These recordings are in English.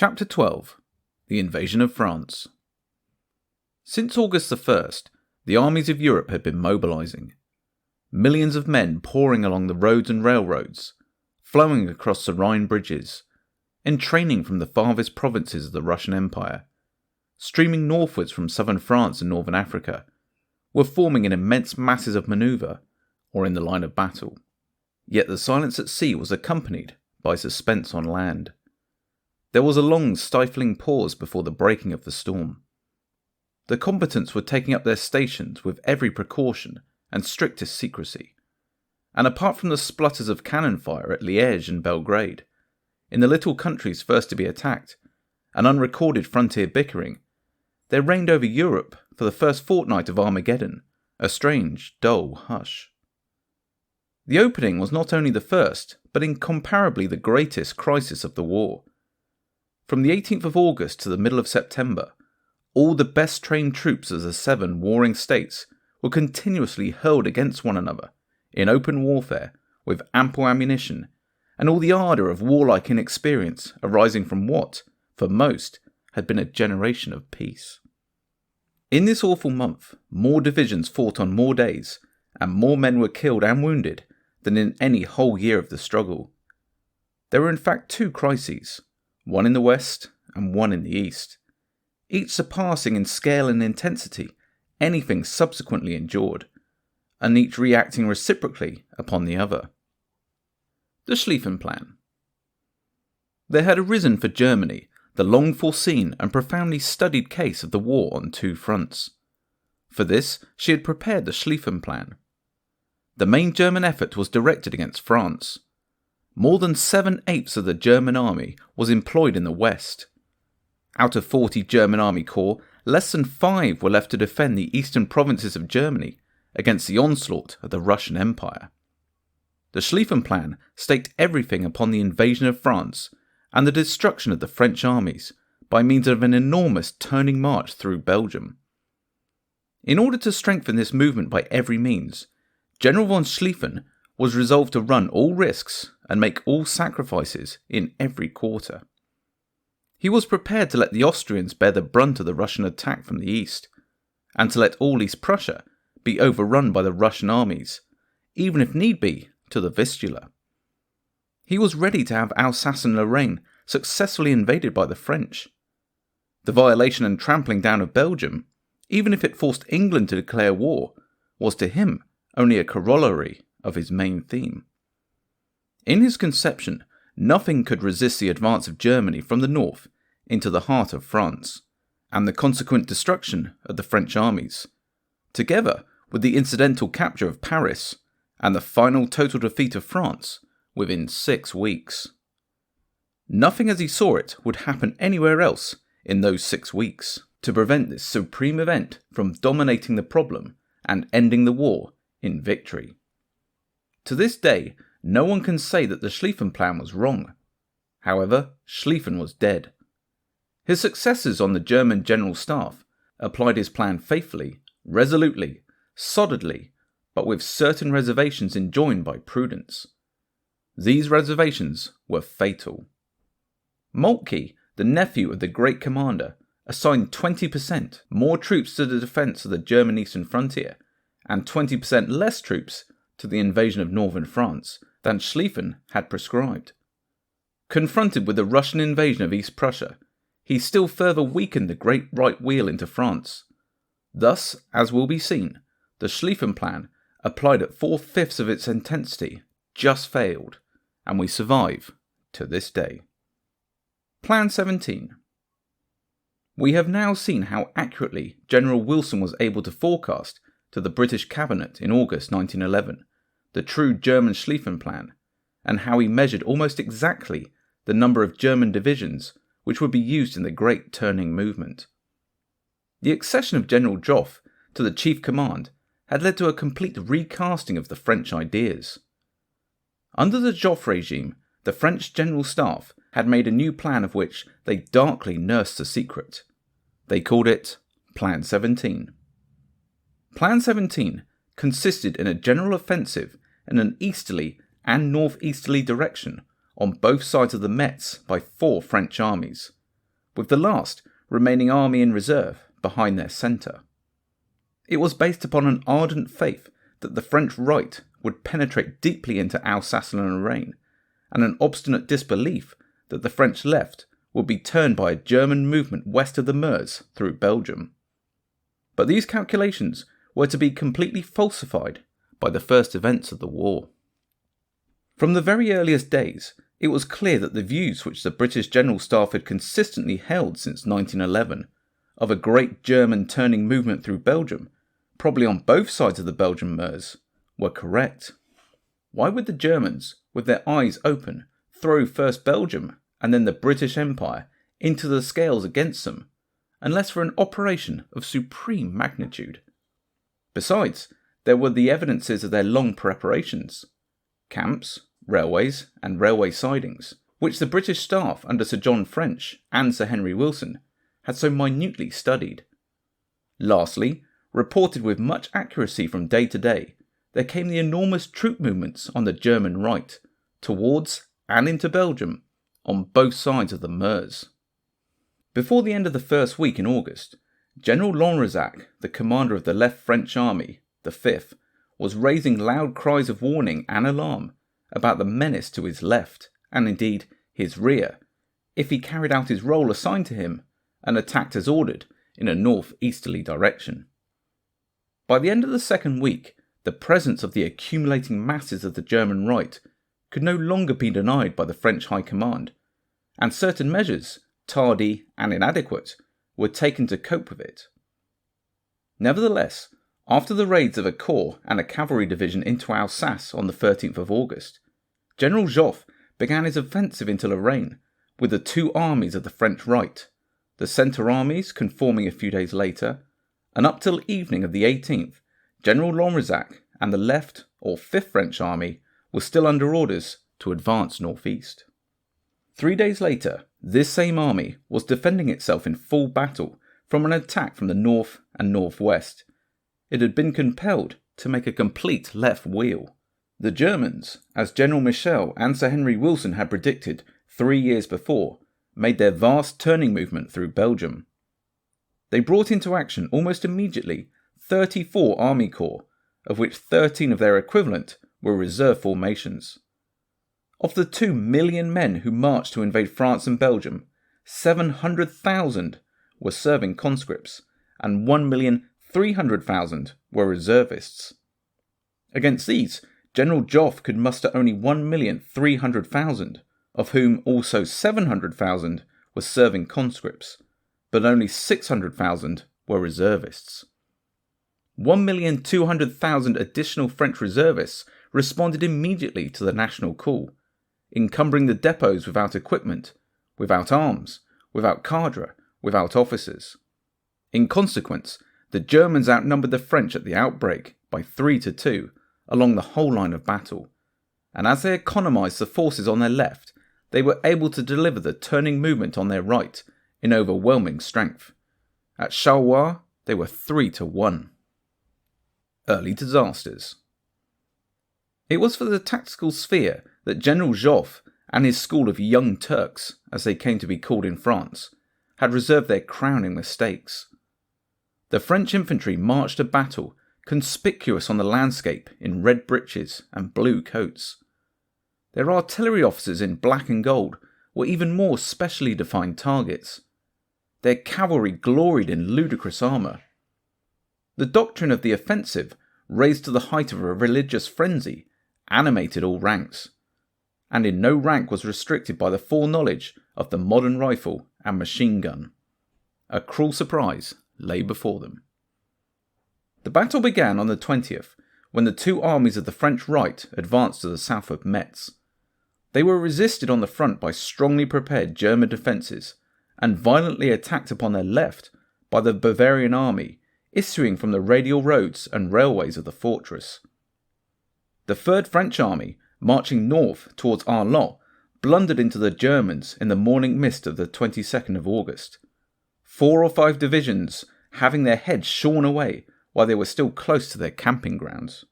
Chapter 12. The Invasion of France. Since August the 1st, the armies of Europe had been mobilising. Millions of men pouring along the roads and railroads, flowing across the Rhine bridges, entraining from the farthest provinces of the Russian Empire, streaming northwards from southern France and northern Africa, were forming in immense masses of manoeuvre or in the line of battle. Yet the silence at sea was accompanied by suspense on land. There was a long, stifling pause before the breaking of the storm. The combatants were taking up their stations with every precaution and strictest secrecy, and apart from the splutters of cannon fire at Liège and Belgrade, in the little countries first to be attacked, and unrecorded frontier bickering, there reigned over Europe, for the first fortnight of Armageddon, a strange, dull hush. The opening was not only the first, but incomparably the greatest crisis of the war. From the 18th of August to the middle of September, all the best trained troops of the 7 warring states were continuously hurled against one another, in open warfare, with ample ammunition, and all the ardour of warlike inexperience arising from what, for most, had been a generation of peace. In this awful month, more divisions fought on more days, and more men were killed and wounded than in any whole year of the struggle. There were in fact 2 crises, one in the west and one in the east, each surpassing in scale and intensity anything subsequently endured, and each reacting reciprocally upon the other. The Schlieffen Plan. There had arisen for Germany the long foreseen and profoundly studied case of the war on 2 fronts. For this she had prepared the Schlieffen Plan. The main German effort was directed against France. More than 7/8 of the German army was employed in the west. Out of 40 German army corps, less than 5 were left to defend the eastern provinces of Germany against the onslaught of the Russian Empire. The Schlieffen Plan staked everything upon the invasion of France and the destruction of the French armies by means of an enormous turning march through Belgium. In order to strengthen this movement by every means, General von Schlieffen was resolved to run all risks and make all sacrifices in every quarter. He was prepared to let the Austrians bear the brunt of the Russian attack from the east, and to let all East Prussia be overrun by the Russian armies, even if need be to the Vistula. He was ready to have Alsace and Lorraine successfully invaded by the French. The violation and trampling down of Belgium, even if it forced England to declare war, was to him only a corollary of his main theme. In his conception, nothing could resist the advance of Germany from the north into the heart of France, and the consequent destruction of the French armies, together with the incidental capture of Paris and the final total defeat of France within 6 weeks. Nothing as he saw it would happen anywhere else in those 6 weeks to prevent this supreme event from dominating the problem and ending the war in victory. To this day, no one can say that the Schlieffen Plan was wrong. However, Schlieffen was dead. His successors on the German General Staff applied his plan faithfully, resolutely, solidly, but with certain reservations enjoined by prudence. These reservations were fatal. Moltke, the nephew of the great commander, assigned 20% more troops to the defence of the German eastern frontier, and 20% less troops to the invasion of northern France than Schlieffen had prescribed. Confronted with the Russian invasion of East Prussia, he still further weakened the great right wheel into France. Thus, as will be seen, the Schlieffen Plan, applied at 4/5 of its intensity, just failed, and we survive to this day. Plan 17. We have now seen how accurately General Wilson was able to forecast to the British Cabinet in August 1911 the true German Schlieffen Plan, and how he measured almost exactly the number of German divisions which would be used in the great turning movement. The accession of General Joffre to the chief command had led to a complete recasting of the French ideas. Under the Joffre regime, the French General Staff had made a new plan of which they darkly nursed the secret. They called it Plan 17. Plan 17 consisted in a general offensive in an easterly and northeasterly direction on both sides of the Metz by 4 French armies, with the last remaining army in reserve behind their centre. It was based upon an ardent faith that the French right would penetrate deeply into Alsace-Lorraine, and an obstinate disbelief that the French left would be turned by a German movement west of the Meuse through Belgium. But these calculations were to be completely falsified by the first events of the war. From the very earliest days, it was clear that the views which the British General Staff had consistently held since 1911, of a great German turning movement through Belgium, probably on both sides of the Belgian Meuse, were correct. Why would the Germans, with their eyes open, throw first Belgium and then the British Empire into the scales against them, unless for an operation of supreme magnitude? Besides, there were the evidences of their long preparations: camps, railways, and railway sidings, which the British staff under Sir John French and Sir Henry Wilson had so minutely studied. Lastly, reported with much accuracy from day to day, there came the enormous troop movements on the German right, towards and into Belgium, on both sides of the Meuse. Before the end of the first week in August, General Lanrezac, the commander of the left French army, the 5th, was raising loud cries of warning and alarm about the menace to his left, and indeed his rear, if he carried out his role assigned to him and attacked as ordered in a north-easterly direction. By the end of the second week, the presence of the accumulating masses of the German right could no longer be denied by the French High Command, and certain measures, tardy and inadequate, were taken to cope with it. Nevertheless, after the raids of a corps and a cavalry division into Alsace on the 13th of August, General Joffre began his offensive into Lorraine with the two armies of the French right, the centre armies conforming a few days later, and up till evening of the 18th, General Lanrezac and the left or 5th French army were still under orders to advance northeast. 3 days later, this same army was defending itself in full battle from an attack from the north and northwest. It had been compelled to make a complete left wheel. The Germans, as General Michel and Sir Henry Wilson had predicted 3 years before, made their vast turning movement through Belgium. They brought into action almost immediately 34 army corps, of which 13 of their equivalent were reserve formations. Of the 2 million men who marched to invade France and Belgium, 700,000 were serving conscripts, and 1,300,000 were reservists. Against these, General Joffre could muster only 1,300,000, of whom also 700,000 were serving conscripts, but only 600,000 were reservists. 1,200,000 additional French reservists responded immediately to the national call, encumbering the depots without equipment, without arms, without cadre, without officers. In consequence, the Germans outnumbered the French at the outbreak by 3-2 along the whole line of battle, and as they economised the forces on their left, they were able to deliver the turning movement on their right in overwhelming strength. At Charleroi, they were 3-1. Early disasters. It was for the tactical sphere that General Joffre and his school of Young Turks, as they came to be called in France, had reserved their crowning mistakes. The French infantry marched to battle, conspicuous on the landscape in red breeches and blue coats. Their artillery officers in black and gold were even more specially defined targets. Their cavalry gloried in ludicrous armour. The doctrine of the offensive, raised to the height of a religious frenzy, animated all ranks, and in no rank was restricted by the foreknowledge of the modern rifle and machine gun. A cruel surprise lay before them. The battle began on the 20th, when the two armies of the French right advanced to the south of Metz. They were resisted on the front by strongly prepared German defences, and violently attacked upon their left by the Bavarian army, issuing from the radial roads and railways of the fortress. The 3rd French army, marching north towards Arlon, blundered into the Germans in the morning mist of the 22nd of August. 4 or 5 divisions having their heads shorn away while they were still close to their camping grounds.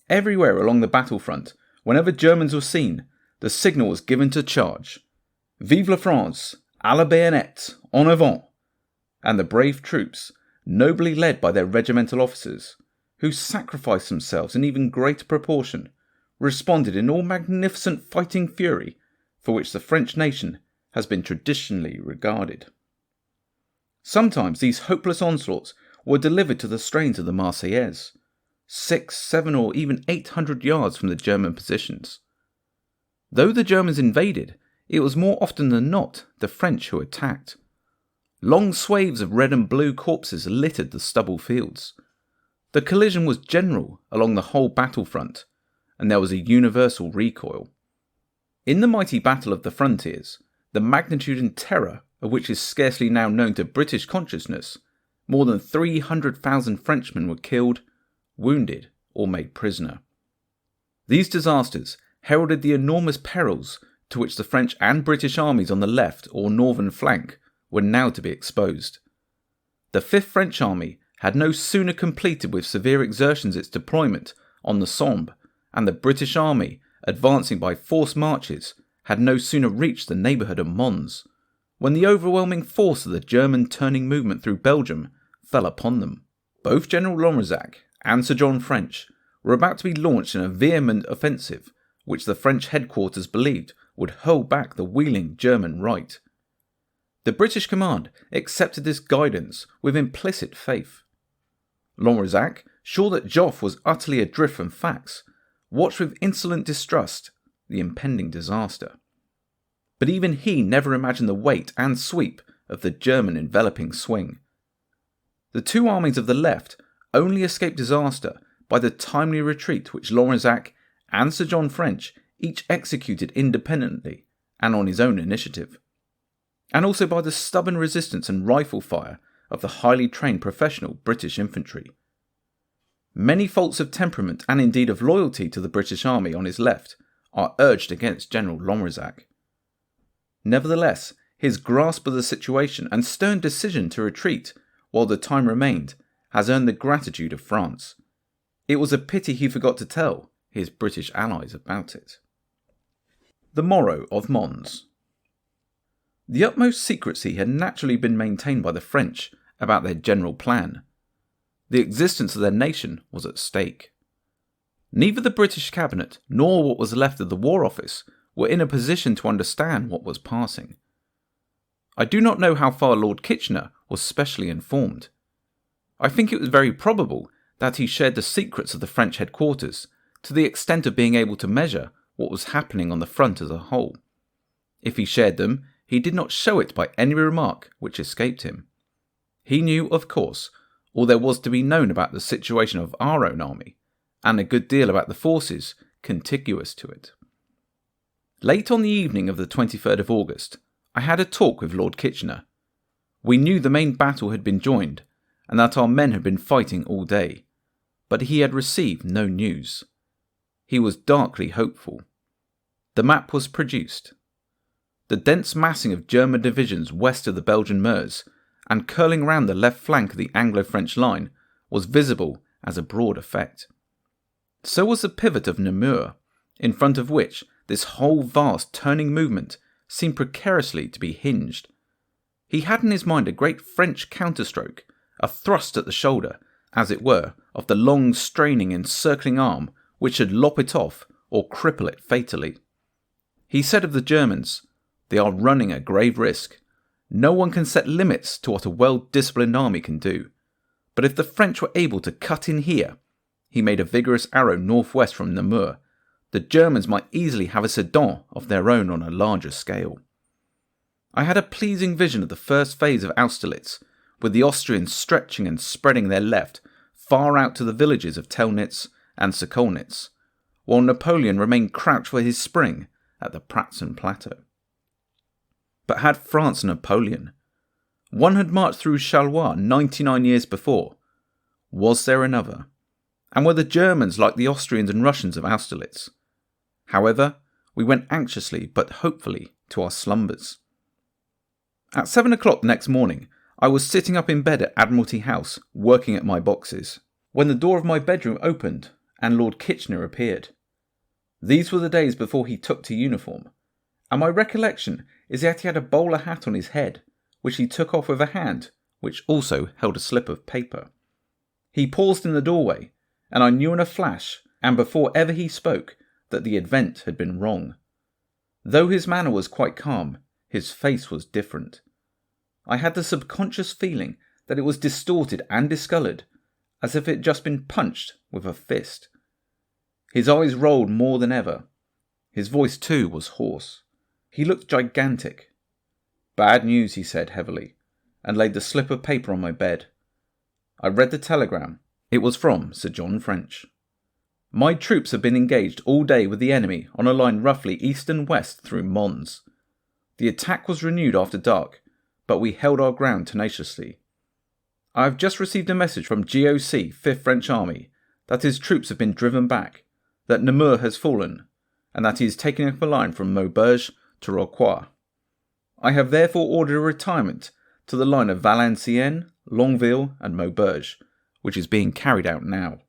Everywhere along the battlefront, whenever Germans were seen, the signal was given to charge. Vive la France! à la baïonnette, en avant, and the brave troops, nobly led by their regimental officers, who sacrificed themselves in even greater proportion, responded in all magnificent fighting fury for which the French nation has been traditionally regarded. Sometimes these hopeless onslaughts were delivered to the strains of the Marseillaise, 600, 700, or even 800 yards from the German positions. Though the Germans invaded, it was more often than not the French who attacked. Long swathes of red and blue corpses littered the stubble fields. The collision was general along the whole battlefront, and there was a universal recoil. In the mighty Battle of the Frontiers, the magnitude and terror of which is scarcely now known to British consciousness, more than 300,000 Frenchmen were killed, wounded, or made prisoner. These disasters heralded the enormous perils to which the French and British armies on the left or northern flank were now to be exposed. The 5th French Army had no sooner completed with severe exertions its deployment on the Somme, and the British Army, advancing by forced marches, had no sooner reached the neighbourhood of Mons, when the overwhelming force of the German turning movement through Belgium fell upon them. Both General Lorenzac and Sir John French were about to be launched in a vehement offensive which the French headquarters believed would hurl back the wheeling German right. The British command accepted this guidance with implicit faith. Lorenzac, sure that Joffre was utterly adrift from facts, watched with insolent distrust the impending disaster. But even he never imagined the weight and sweep of the German enveloping swing. The two armies of the left only escaped disaster by the timely retreat which Lorenzac and Sir John French each executed independently and on his own initiative, and also by the stubborn resistance and rifle fire of the highly trained professional British infantry. Many faults of temperament and indeed of loyalty to the British army on his left are urged against General Lorenzac. Nevertheless, his grasp of the situation and stern decision to retreat while the time remained has earned the gratitude of France. It was a pity he forgot to tell his British allies about it. The morrow of Mons. The utmost secrecy had naturally been maintained by the French about their general plan. The existence of their nation was at stake. Neither the British cabinet nor what was left of the War Office were in a position to understand what was passing. I do not know how far Lord Kitchener was specially informed. I think it was very probable that he shared the secrets of the French headquarters to the extent of being able to measure what was happening on the front as a whole. If he shared them, he did not show it by any remark which escaped him. He knew, of course, all there was to be known about the situation of our own army, and a good deal about the forces contiguous to it. Late on the evening of the 23rd of August, I had a talk with Lord Kitchener. We knew the main battle had been joined, and that our men had been fighting all day, but he had received no news. He was darkly hopeful. The map was produced. The dense massing of German divisions west of the Belgian Meuse and curling round the left flank of the Anglo-French line was visible as a broad effect. So was the pivot of Namur, in front of which this whole vast turning movement seemed precariously to be hinged. He had in his mind a great French counterstroke, a thrust at the shoulder, as it were, of the long straining encircling arm which should lop it off or cripple it fatally. He said of the Germans, "They are running a grave risk. No one can set limits to what a well-disciplined army can do. But if the French were able to cut in here," he made a vigorous arrow northwest from Namur, "the Germans might easily have a Sedan of their own on a larger scale." I had a pleasing vision of the first phase of Austerlitz, with the Austrians stretching and spreading their left far out to the villages of Telnitz and Sokolnitz, while Napoleon remained crouched for his spring at the Pratzen Plateau. But had France Napoleon? One had marched through Charleroi 99 years before. Was there another? And were the Germans like the Austrians and Russians of Austerlitz? However, we went anxiously but hopefully to our slumbers. At 7 o'clock the next morning, I was sitting up in bed at Admiralty House, working at my boxes, when the door of my bedroom opened and Lord Kitchener appeared. These were the days before he took to uniform, and my recollection is that he had a bowler hat on his head, which he took off with a hand, which also held a slip of paper. He paused in the doorway, and I knew in a flash, and before ever he spoke, that the event had been wrong. Though his manner was quite calm, his face was different. I had the subconscious feeling that it was distorted and discoloured, as if it had just been punched with a fist. His eyes rolled more than ever. His voice too was hoarse. He looked gigantic. "Bad news," he said heavily, and laid the slip of paper on my bed. I read the telegram. It was from Sir John French. "My troops have been engaged all day with the enemy on a line roughly east and west through Mons. The attack was renewed after dark, but we held our ground tenaciously. I have just received a message from GOC 5th French Army that his troops have been driven back, that Namur has fallen, and that he is taking up a line from Maubeuge to Rocroi. I have therefore ordered a retirement to the line of Valenciennes, Longueville and Maubeuge, which is being carried out now.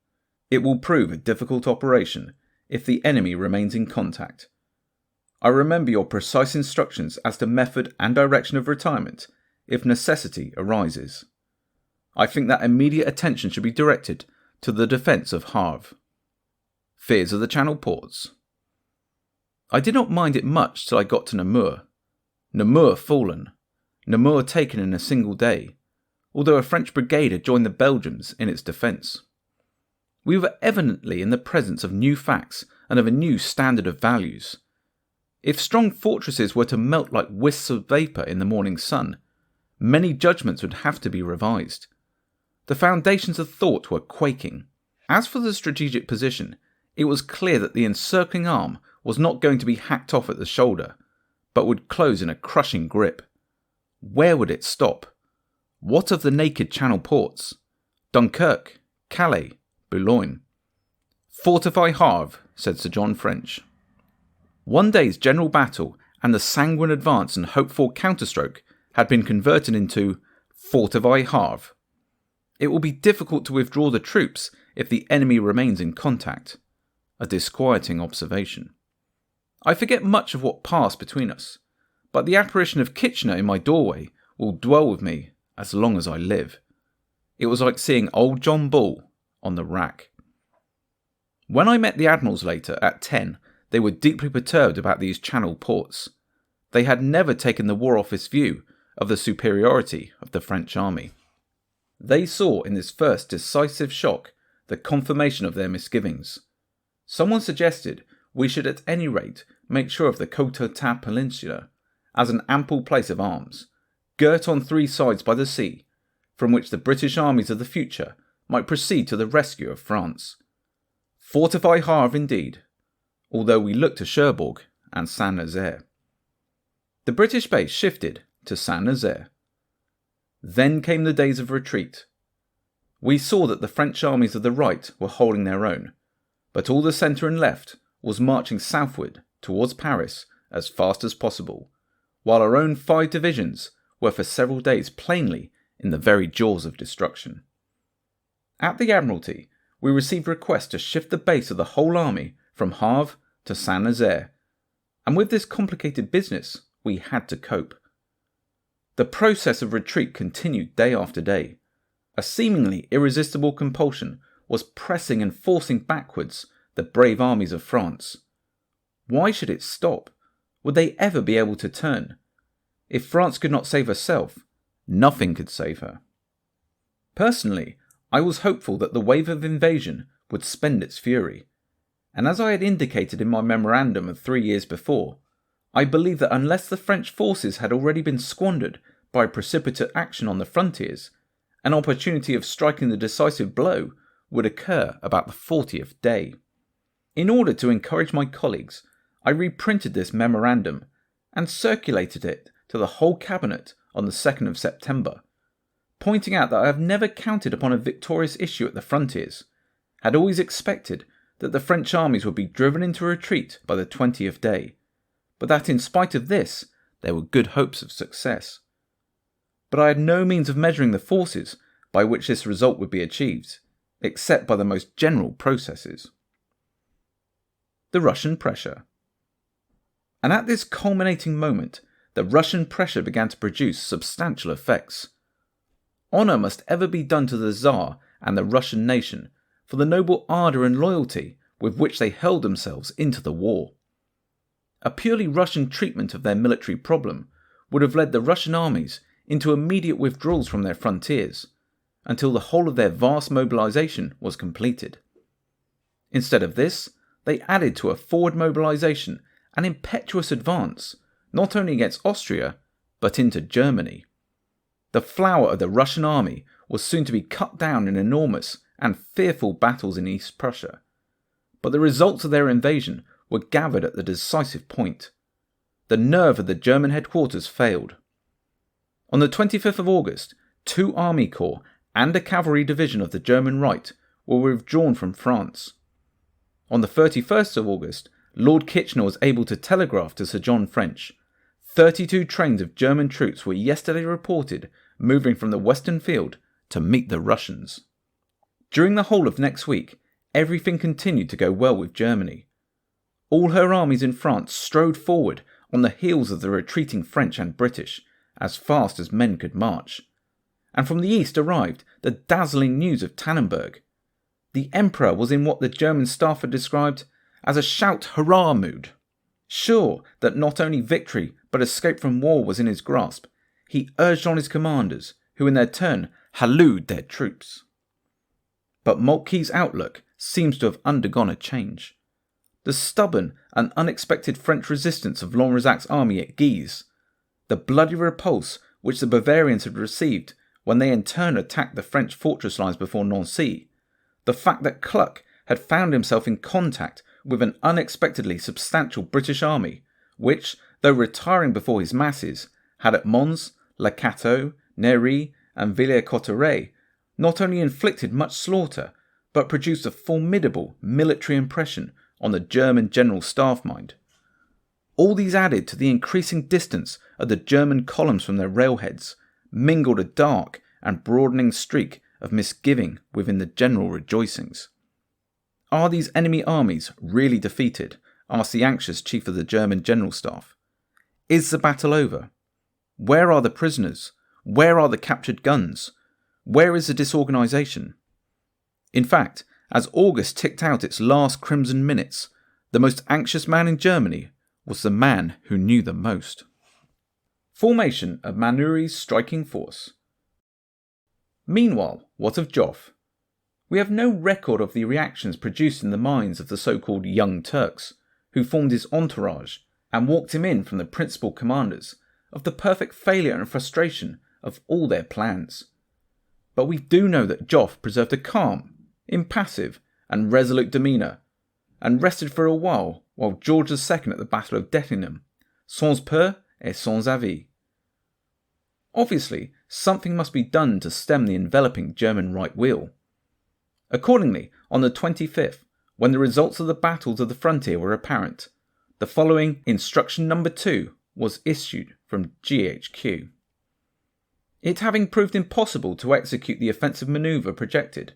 It will prove a difficult operation if the enemy remains in contact. I remember your precise instructions as to method and direction of retirement if necessity arises. I think that immediate attention should be directed to the defence of Havre. Fears of the Channel ports." I did not mind it much till I got to Namur. Namur fallen. Namur taken in a single day, although a French brigade had joined the Belgians in its defence. We were evidently in the presence of new facts and of a new standard of values. If strong fortresses were to melt like wisps of vapour in the morning sun, many judgments would have to be revised. The foundations of thought were quaking. As for the strategic position, it was clear that the encircling arm was not going to be hacked off at the shoulder, but would close in a crushing grip. Where would it stop? What of the naked Channel ports? Dunkirk, Calais, Boulogne. "Fortify Havre," said Sir John French. One day's general battle and the sanguine advance and hoped-for counterstroke had been converted into "Fortify Havre." It will be difficult to withdraw the troops if the enemy remains in contact. A disquieting observation. I forget much of what passed between us, but the apparition of Kitchener in my doorway will dwell with me as long as I live. It was like seeing old John Bull on the rack. When I met the admirals later at 10, they were deeply perturbed about these Channel ports. They had never taken the War Office view of the superiority of the French army. They saw in this first decisive shock the confirmation of their misgivings. Someone suggested we should at any rate make sure of the Cotentin Peninsula as an ample place of arms, girt on three sides by the sea, from which the British armies of the future might proceed to the rescue of France. Fortify Havre indeed, although we looked to Cherbourg and Saint-Nazaire. The British base shifted to Saint-Nazaire. Then came the days of retreat. We saw that the French armies of the right were holding their own, but all the centre and left was marching southward towards Paris as fast as possible, while our own 5 divisions were for several days plainly in the very jaws of destruction. At the Admiralty, we received requests to shift the base of the whole army from Havre to Saint-Nazaire, and with this complicated business we had to cope. The process of retreat continued day after day. A seemingly irresistible compulsion was pressing and forcing backwards the brave armies of France. Why should it stop? Would they ever be able to turn? If France could not save herself, nothing could save her. Personally, I was hopeful that the wave of invasion would spend its fury, and as I had indicated in my memorandum of 3 years before, I believed that unless the French forces had already been squandered by precipitate action on the frontiers, an opportunity of striking the decisive blow would occur about the 40th day. In order to encourage my colleagues, I reprinted this memorandum and circulated it to the whole cabinet on the 2nd of September, pointing out that I have never counted upon a victorious issue at the frontiers, had always expected that the French armies would be driven into retreat by the 20th day, but that in spite of this there were good hopes of success. But I had no means of measuring the forces by which this result would be achieved, except by the most general processes. The Russian pressure. And at this culminating moment, the Russian pressure began to produce substantial effects. Honour must ever be done to the Tsar and the Russian nation for the noble ardour and loyalty with which they hurled themselves into the war. A purely Russian treatment of their military problem would have led the Russian armies into immediate withdrawals from their frontiers until the whole of their vast mobilisation was completed. Instead of this, they added to a forward mobilisation an impetuous advance, not only against Austria, but into Germany. The flower of the Russian army was soon to be cut down in enormous and fearful battles in East Prussia, but the results of their invasion were gathered at the decisive point. The nerve of the German headquarters failed. On the 25th of August, 2 army corps and a cavalry division of the German right were withdrawn from France. On the 31st of August, Lord Kitchener was able to telegraph to Sir John French, 32 trains of German troops were yesterday reported moving from the Western Field to meet the Russians. During the whole of next week, everything continued to go well with Germany. All her armies in France strode forward on the heels of the retreating French and British, as fast as men could march. And from the east arrived the dazzling news of Tannenberg. The Emperor was in what the German staff had described as a shout hurrah mood. Sure that not only victory but escape from war was in his grasp, he urged on his commanders, who in their turn hallooed their troops. But Moltke's outlook seems to have undergone a change. The stubborn and unexpected French resistance of Lanresac's army at Guise, the bloody repulse which the Bavarians had received when they in turn attacked the French fortress lines before Nancy, the fact that Kluck had found himself in contact with an unexpectedly substantial British army, which, though retiring before his masses, had at Mons, Le Cateau, Néry, and Villers-Cotterêts not only inflicted much slaughter, but produced a formidable military impression on the German general staff mind. All these added to the increasing distance of the German columns from their railheads, mingled a dark and broadening streak of misgiving within the general rejoicings. Are these enemy armies really defeated? Asked the anxious chief of the German general staff. Is the battle over? Where are the prisoners? Where are the captured guns? Where is the disorganisation? In fact, as August ticked out its last crimson minutes, the most anxious man in Germany was the man who knew the most. Formation of Manoury's striking force. Meanwhile, what of Joffre? We have no record of the reactions produced in the minds of the so-called Young Turks, who formed his entourage and walked him in from the principal commanders, of the perfect failure and frustration of all their plans. But we do know that Joffre preserved a calm, impassive, and resolute demeanour, and rested for a while George II at the Battle of Dardenelles, sans peur et sans avis. Obviously, something must be done to stem the enveloping German right wheel. Accordingly, on the 25th, when the results of the battles of the frontier were apparent, the following Instruction No. 2 was issued from GHQ. It having proved impossible to execute the offensive manoeuvre projected,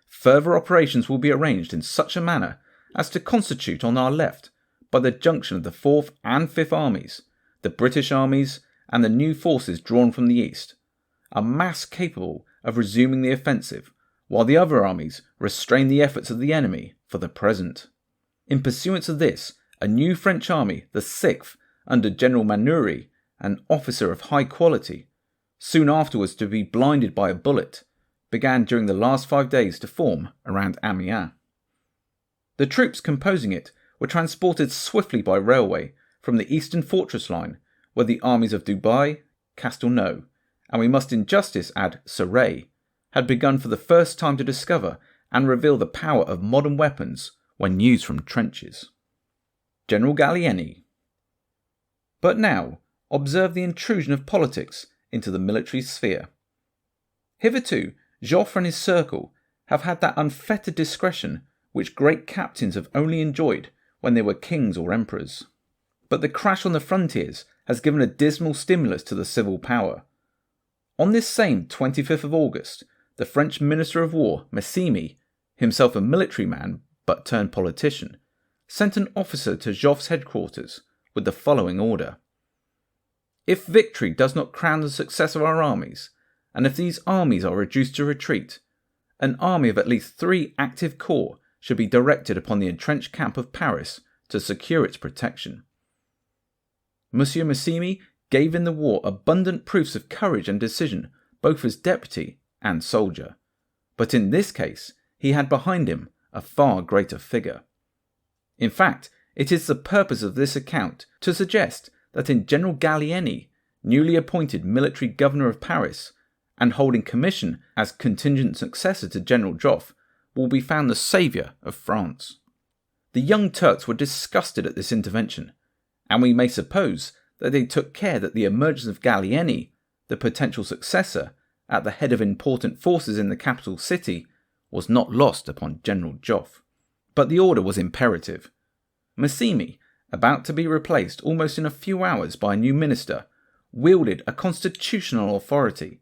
further operations will be arranged in such a manner as to constitute on our left, by the junction of the 4th and 5th armies, the British armies, and the new forces drawn from the east, a mass capable of resuming the offensive, while the other armies restrain the efforts of the enemy for the present. In pursuance of this, a new French army, the 6th, under General Manoury, an officer of high quality, soon afterwards to be blinded by a bullet, began during the last 5 days to form around Amiens. The troops composing it were transported swiftly by railway from the eastern fortress line, where the armies of Dubai, Castelnau, and we must in justice add Surrey, had begun for the first time to discover and reveal the power of modern weapons when used from trenches. General Gallieni. But now, observe the intrusion of politics into the military sphere. Hitherto, Joffre and his circle have had that unfettered discretion which great captains have only enjoyed when they were kings or emperors. But the crash on the frontiers has given a dismal stimulus to the civil power. On this same 25th of August, the French Minister of War, Massimi, himself a military man but turned politician, sent an officer to Joffre's headquarters with the following order. If victory does not crown the success of our armies, and if these armies are reduced to retreat, an army of at least 3 active corps should be directed upon the entrenched camp of Paris to secure its protection. Monsieur Massimi gave in the war abundant proofs of courage and decision, both as deputy and soldier, but in this case he had behind him a far greater figure. In fact, it is the purpose of this account to suggest that in General Gallieni, newly appointed military governor of Paris, and holding commission as contingent successor to General Joffre, will be found the saviour of France. The Young Turks were disgusted at this intervention, and we may suppose that they took care that the emergence of Gallieni, the potential successor, at the head of important forces in the capital city, was not lost upon General Joffre. But the order was imperative. Massimi, about to be replaced almost in a few hours by a new minister, wielded a constitutional authority,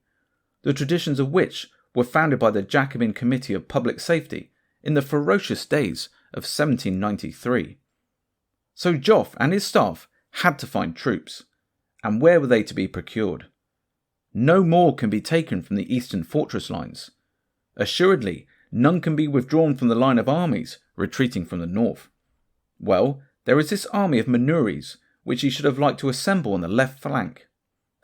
the traditions of which were founded by the Jacobin Committee of Public Safety in the ferocious days of 1793. So Joffre and his staff had to find troops, and where were they to be procured? No more can be taken from the eastern fortress lines. Assuredly, none can be withdrawn from the line of armies retreating from the north. Well, there is this army of manoeuvres which he should have liked to assemble on the left flank.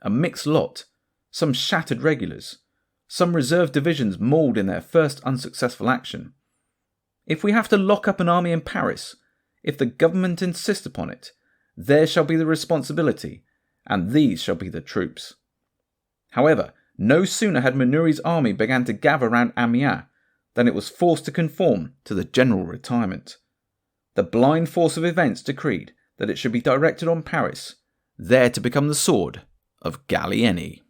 A mixed lot, some shattered regulars, some reserve divisions mauled in their first unsuccessful action. If we have to lock up an army in Paris, if the government insists upon it, there shall be the responsibility, and these shall be the troops. However, no sooner had Manoury's army begun to gather round Amiens than it was forced to conform to the general retirement. The blind force of events decreed that it should be directed on Paris, there to become the sword of Gallieni.